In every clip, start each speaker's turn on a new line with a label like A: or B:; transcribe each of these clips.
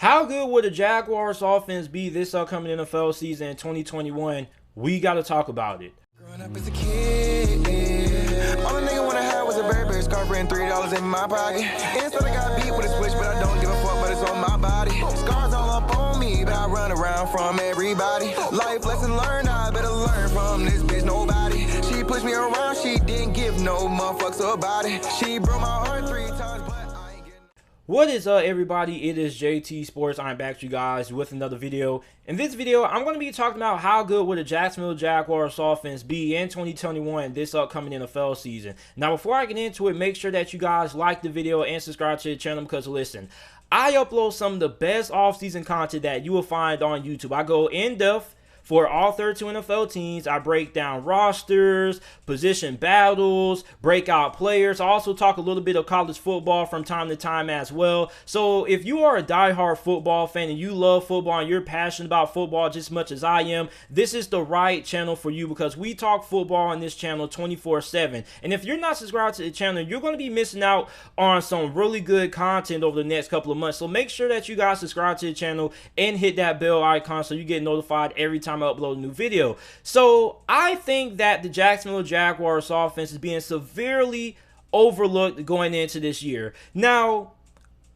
A: How good would the Jaguars offense be this upcoming NFL season in 2021? We got to talk about it.
B: Growing up as a kid, yeah. All a nigga wanna have was a Burberry scarf and $3 in my pocket. Instead I got beat with a switch, but I don't give a fuck, but it's on my body. Scars all up on me, but I run around from everybody. Life lesson learned, I better learn from this bitch, nobody. She pushed me around, she didn't give no motherfucks about it. She broke my heart 3 times, but I ain't getting...
A: What is up, everybody? It is JT Sports. I'm back to you guys with another video. In this video, I'm going to be talking about how good would the Jacksonville Jaguars offense be in 2021, this upcoming NFL season. Now, before I get into it, make sure that you guys like the video and subscribe to the channel because, listen, I upload some of the best offseason content that you will find on YouTube. I go in-depth for all 32 NFL teams. I break down rosters, position battles, breakout players. I also talk a little bit of college football from time to time as well. So if you are a diehard football fan and you love football and you're passionate about football just as much as I am, this is the right channel for you because we talk football on this channel 24/7. And if you're not subscribed to the channel, you're going to be missing out on some really good content over the next couple of months. So make sure that you guys subscribe to the channel and hit that bell icon so you get notified every time I upload a new video. So I think that the Jacksonville Jaguars offense is being severely overlooked going into this year. Now,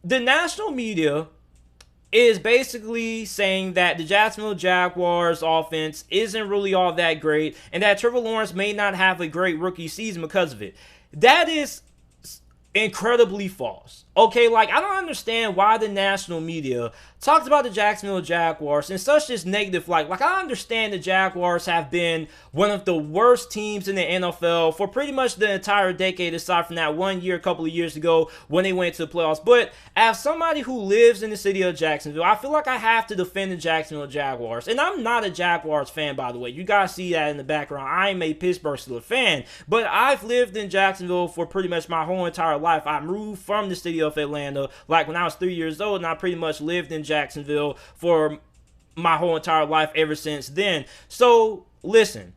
A: the national media is basically saying that the Jacksonville Jaguars offense isn't really all that great and that Trevor Lawrence may not have a great rookie season because of it. That is incredibly false. Okay, like, I don't understand why the national media talks about the Jacksonville Jaguars in such this negative light. Like, I understand the Jaguars have been one of the worst teams in the NFL for pretty much the entire decade, aside from that 1 year, a couple of years ago when they went to the playoffs. But as somebody who lives in the city of Jacksonville, I feel like I have to defend the Jacksonville Jaguars. And I'm not a Jaguars fan, by the way. You guys see that in the background. I am a Pittsburgh Steelers fan. But I've lived in Jacksonville for pretty much my whole entire life. I moved from the city of Atlanta like when I was 3 years old, and I pretty much lived in Jacksonville for my whole entire life ever since then. So listen,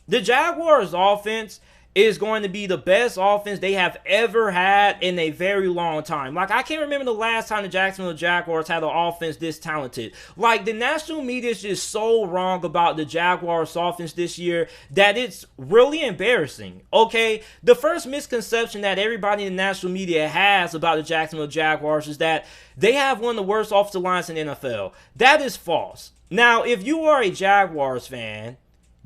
A: the Jaguars offense is going to be the best offense they have ever had in a very long time. Like, I can't remember the last time the Jacksonville Jaguars had an offense this talented. Like, the national media is just so wrong about the Jaguars offense this year that it's really embarrassing, okay? The first misconception that everybody in the national media has about the Jacksonville Jaguars is that they have one of the worst offensive lines in the NFL. That is false. Now, if you are a Jaguars fan,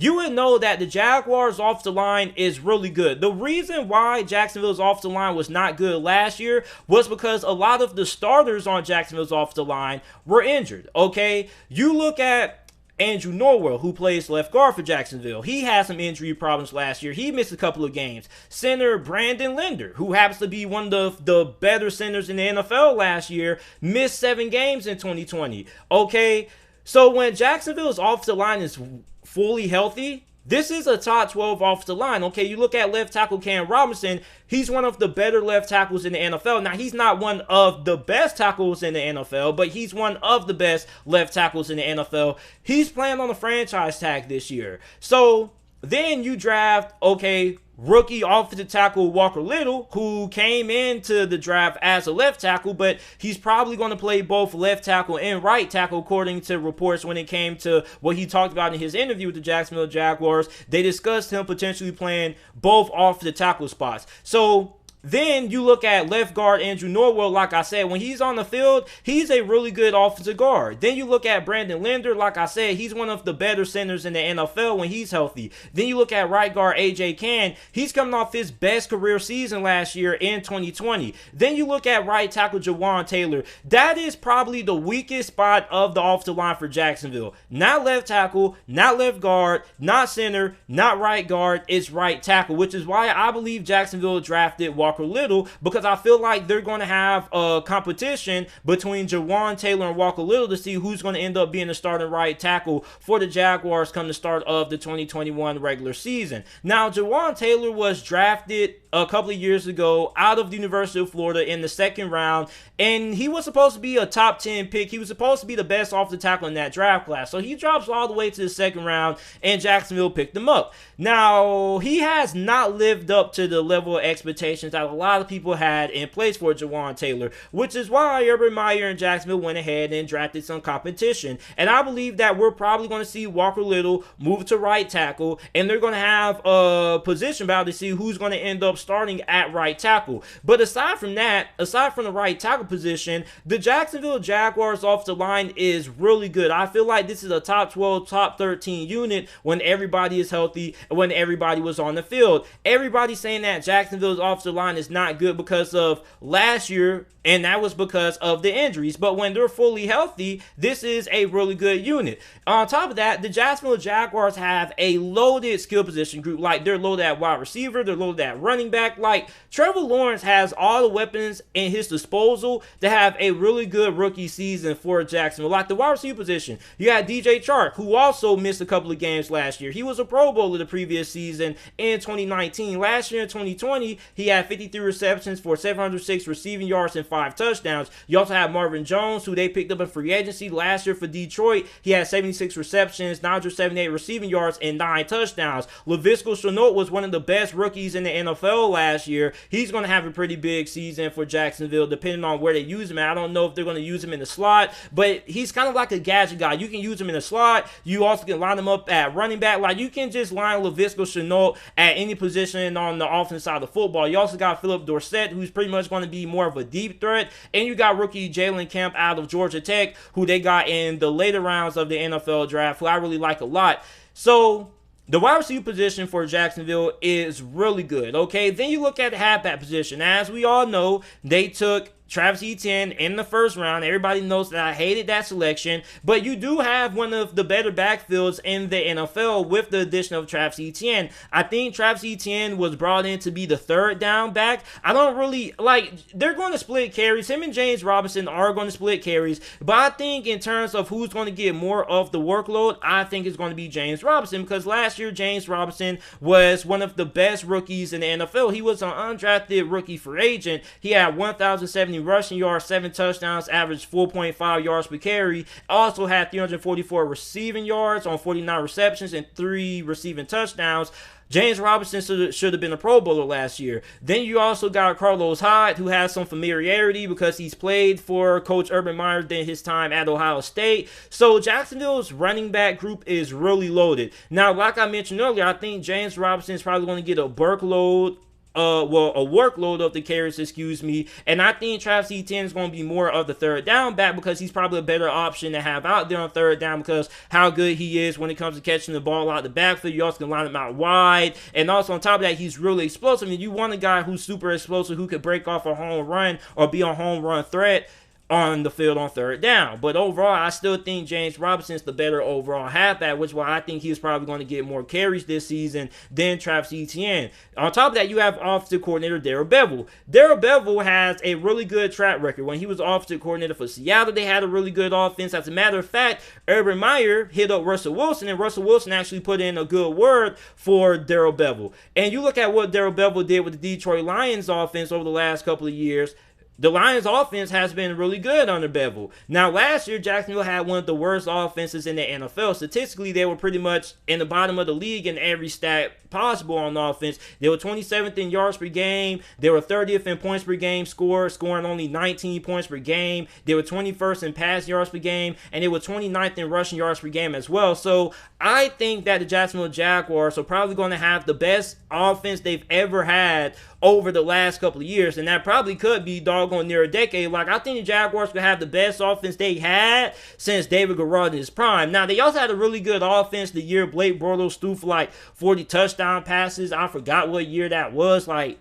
A: you would know that the Jaguars' offensive line is really good. The reason why Jacksonville's offensive line was not good last year was because a lot of the starters on Jacksonville's offensive line were injured, okay? You look at Andrew Norwell, who plays left guard for Jacksonville. He had some injury problems last year. He missed a couple of games. Center Brandon Linder, who happens to be one of the better centers in the NFL last year, missed 7 games in 2020, okay? So when Jacksonville's offensive line is fully healthy, this is a top 12 offensive line. Okay, you look at left tackle Cam Robinson, he's one of the better left tackles in the NFL. Now, he's not one of the best tackles in the NFL, but he's one of the best left tackles in the NFL. He's playing on a franchise tag this year. So then you draft, okay, rookie offensive tackle Walker Little, who came into the draft as a left tackle, but he's probably going to play both left tackle and right tackle, according to reports when it came to what he talked about in his interview with the Jacksonville Jaguars. They discussed him potentially playing both offensive tackle spots. So then you look at left guard Andrew Norwell. Like I said, when he's on the field, he's a really good offensive guard. Then you look at Brandon Linder. Like I said, he's one of the better centers in the NFL when he's healthy. Then you look at right guard AJ Cann. He's coming off his best career season last year in 2020. Then you look at right tackle Jajuan Taylor. That is probably the weakest spot of the offensive line for Jacksonville. Not left tackle, not left guard, not center, not right guard. It's right tackle, which is why I believe Jacksonville drafted Walker Little, because I feel like they're going to have a competition between Jajuan Taylor and Walker Little to see who's going to end up being the starting right tackle for the Jaguars come the start of the 2021 regular season. Now, Jajuan Taylor was drafted a couple of years ago out of the University of Florida in the 2nd round, and he was supposed to be a top 10 pick. He was supposed to be the best offensive tackle in that draft class. So he drops all the way to the 2nd round, and Jacksonville picked him up. Now, he has not lived up to the level of expectations that a lot of people had in place for Jajuan Taylor, which is why Urban Meyer and Jacksonville went ahead and drafted some competition. And I believe that we're probably going to see Walker Little move to right tackle, and they're going to have a position battle to see who's going to end up starting at right tackle. But aside from that, aside from the right tackle position, the Jacksonville Jaguars offensive line is really good. I feel like this is a top 12, top 13 unit when everybody is healthy and when everybody was on the field. Everybody's saying that Jacksonville's offensive line is not good because of last year, and that was because of the injuries. But when they're fully healthy, this is a really good unit. On top of that, the Jacksonville Jaguars have a loaded skill position group. Like, they're loaded at wide receiver, they're loaded at running back. Like, Trevor Lawrence has all the weapons in his disposal to have a really good rookie season for Jacksonville. Like, the wide receiver position, you got DJ Chark, who also missed a couple of games last year. He was a Pro Bowler the previous season in 2019. Last year in 2020, he had 53 receptions for 706 receiving yards and 5 touchdowns. You also have Marvin Jones, who they picked up in free agency last year for Detroit. He had 76 receptions, 978 receiving yards, and 9 touchdowns. Laviska Shenault was one of the best rookies in the NFL last year. He's going to have a pretty big season for Jacksonville, depending on where they use him. I don't know if they're going to use him in the slot, but he's kind of like a gadget guy. You can use him in the slot. You also can line him up at running back. Like, you can just line Laviska Shenault at any position on the offense side of the football. You also got Philip Dorsett, who's pretty much going to be more of a deep threat. And you got rookie Jalen Camp out of Georgia Tech, who they got in the later rounds of the NFL draft, who I really like a lot. So the wide receiver position for Jacksonville is really good, okay? Then you look at the halfback position. As we all know, they took Travis Etienne in the first round. Everybody knows that I hated that selection, but you do have one of the better backfields in the NFL with the addition of Travis Etienne. I think Travis Etienne was brought in to be the third down back. I don't really, like, they're going to split carries. Him and James Robinson are going to split carries, but I think in terms of who's going to get more of the workload, I think it's going to be James Robinson, because last year James Robinson was one of the best rookies in the NFL. He was an undrafted rookie free agent. He had 1,070 rushing yards, 7 touchdowns, averaged 4.5 yards per carry. Also had 344 receiving yards on 49 receptions and 3 receiving touchdowns. James Robinson should have been a Pro Bowler last year. Then you also got Carlos Hyde, who has some familiarity because he's played for Coach Urban Meyer during his time at Ohio State. So Jacksonville's running back group is really loaded. Now, like I mentioned earlier, I think James Robinson is probably going to get a workload of the carries, and I think Travis Etienne is going to be more of the third down back because he's probably a better option to have out there on third down because how good he is when it comes to catching the ball out the backfield. You also can line him out wide, and also on top of that, he's really explosive. And you want a guy who's super explosive who could break off a home run or be a home run threat on the field on third down. But overall, I still think James Robinson is the better overall halfback, which is why I think he's probably going to get more carries this season than Travis Etienne. On top of that, you have offensive coordinator Darrell Bevell. Darrell Bevell has a really good track record. When he was offensive coordinator for Seattle, they had a really good offense. As a matter of fact, Urban Meyer hit up Russell Wilson, and Russell Wilson actually put in a good word for Darrell Bevell. And you look at what Darrell Bevell did with the Detroit Lions offense over the last couple of years. The Lions offense has been really good under Bevell. Now, last year, Jacksonville had one of the worst offenses in the NFL. Statistically, they were pretty much in the bottom of the league in every stat possible on offense. They were 27th in yards per game. They were 30th in points per game scored, scoring only 19 points per game. They were 21st in pass yards per game, and they were 29th in rushing yards per game as well. So I think that the Jacksonville Jaguars are probably going to have the best offense they've ever had over the last couple of years, and that probably could be doggone near a decade. Like, I think the Jaguars could have the best offense they had since David Garrard in his prime. Now, they also had a really good offense the year Blake Bortles threw for like 40 touchdown passes. I forgot what year that was. Like,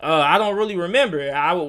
A: I don't really remember.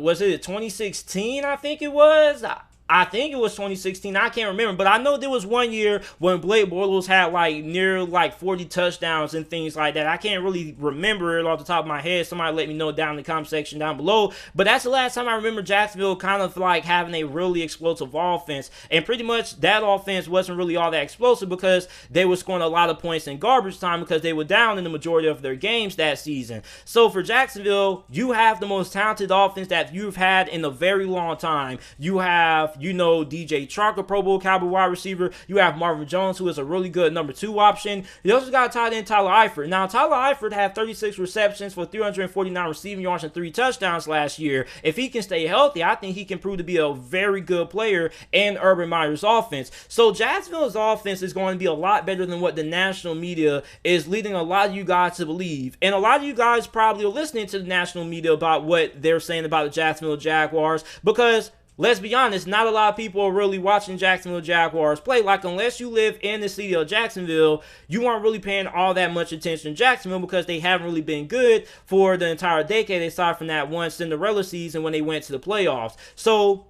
A: Was it 2016? I think it was. I think it was 2016. I can't remember. But I know there was one year when Blake Bortles had like near like 40 touchdowns and things like that. I can't really remember it off the top of my head. Somebody let me know down in the comment section down below. But that's the last time I remember Jacksonville kind of like having a really explosive offense. And pretty much that offense wasn't really all that explosive because they were scoring a lot of points in garbage time because they were down in the majority of their games that season. So for Jacksonville, you have the most talented offense that you've had in a very long time. You have you know, DJ Chark, a Pro Bowl caliber wide receiver. You have Marvin Jones, who is a really good number 2 option. You also got tight end Tyler Eifert. Now, Tyler Eifert had 36 receptions for 349 receiving yards and 3 touchdowns last year. If he can stay healthy, I think he can prove to be a very good player in Urban Meyer's offense. So Jacksonville's offense is going to be a lot better than what the national media is leading a lot of you guys to believe. And a lot of you guys probably are listening to the national media about what they're saying about the Jacksonville Jaguars, because let's be honest, not a lot of people are really watching Jacksonville Jaguars play. Like, unless you live in the city of Jacksonville, you aren't really paying all that much attention to Jacksonville, because they haven't really been good for the entire decade, aside from that one Cinderella season when they went to the playoffs. So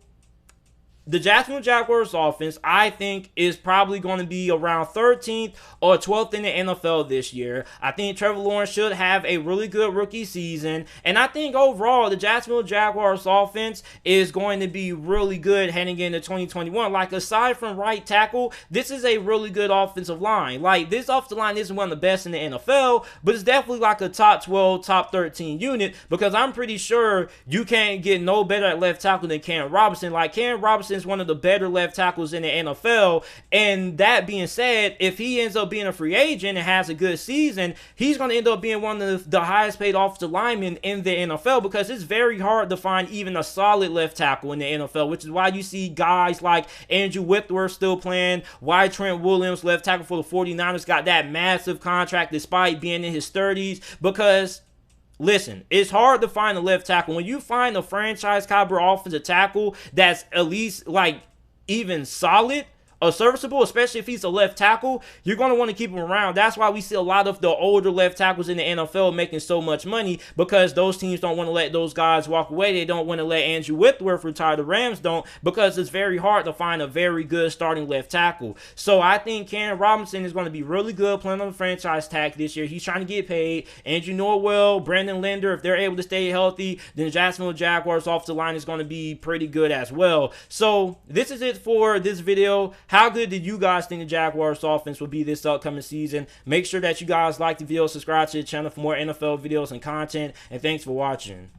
A: the Jacksonville Jaguars offense, I think, is probably going to be around 13th or 12th in the NFL this year. I think Trevor Lawrence should have a really good rookie season. And I think overall, the Jacksonville Jaguars offense is going to be really good heading into 2021. Like, aside from right tackle, this is a really good offensive line. Like, this offensive line isn't one of the best in the NFL, but it's definitely like a top 12, top 13 unit, because I'm pretty sure you can't get no better at left tackle than Cam Robinson. Like, Cam Robinson is one of the better left tackles in the NFL. And that being said, if he ends up being a free agent and has a good season, he's going to end up being one of the highest paid offensive linemen in the NFL, because it's very hard to find even a solid left tackle in the NFL, which is why you see guys like Andrew Whitworth still playing, why Trent Williams, left tackle for the 49ers, got that massive contract despite being in his 30s, because listen, it's hard to find a left tackle. When you find a franchise caliber offensive tackle that's at least like even solid or serviceable, especially if he's a left tackle, you're going to want to keep him around. That's why we see a lot of the older left tackles in the NFL making so much money, because those teams don't want to let those guys walk away. They don't want to let Andrew Whitworth retire. The Rams don't, because it's very hard to find a very good starting left tackle. So I think Cam Robinson is going to be really good playing on the franchise tag this year. He's trying to get paid. Andrew Norwell, Brandon Linder, if they're able to stay healthy, then the Jacksonville Jaguars offensive line is going to be pretty good as well. So this is it for this video. How good did you guys think the Jaguars offense will be this upcoming season? Make sure that you guys like the video, subscribe to the channel for more NFL videos and content, and thanks for watching.